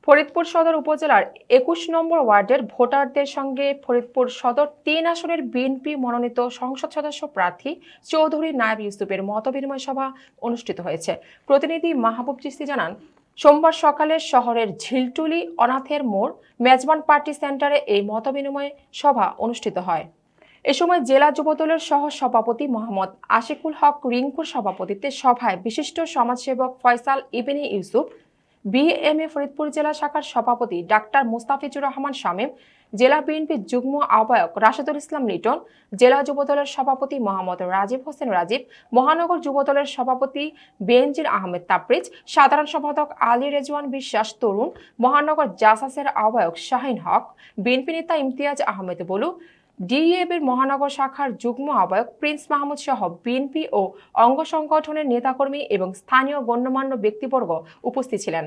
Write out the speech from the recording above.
ফরিদপুর সদর উপজেলার ২১ নম্বর ওয়ার্ডের ভোটারদের সঙ্গে ফরিদপুর সদর ৩ আসনের বিএনপি মনোনীত সংসদ সদস্য প্রার্থী চৌধুরী নায়েব ইউসুফের মতবিনিময় সভা অনুষ্ঠিত হয়েছে। প্রতিনিধি মাহবুব চিস্তি জানান, সোমবার সকালে শহরের ঝিলটুলি অনাথের মোড় মেজবান পার্টি সেন্টারে এই মতবিনিময় সভা অনুষ্ঠিত হয়। এ সময় জেলা যুবদলের সহ সভাপতি মোহাম্মদ আশিকুল হক রিঙ্কুর সভাপতিত্বে সভায় বিশিষ্ট সমাজসেবক ফয়সাল ইবনে ইউসুফ, বিএমএ ফরিদপুর জেলা শাখার সভাপতি ডাক্তার মুস্তাফিজুর রহমান শামীম, জেলা বিএনপির যুগ্ম আহ্বায়ক রাশেদুল ইসলাম লিটন, জেলা যুবদলের সভাপতি মোহাম্মদ রাজীব হোসেন রাজীব, মহানগর যুবদলের সভাপতি বেনজির আহমেদ তাপরিজ, সাধারণ সম্পাদক আলী রেজওয়ান বিশ্বাস তরুণ, মহানগর জাসাসের আহ্বায়ক শাহিন হক, বিএনপি নেতা ইমতিয়াজ আহমেদ বলু, ডিএবের মহানগর শাখার যুগ্ম আহ্বায়ক প্রিন্স মাহমুদ সহ বিএনপি ও অঙ্গ সংগঠনের নেতাকর্মী এবং স্থানীয় গণ্যমান্য ব্যক্তিবর্গ উপস্থিত ছিলেন।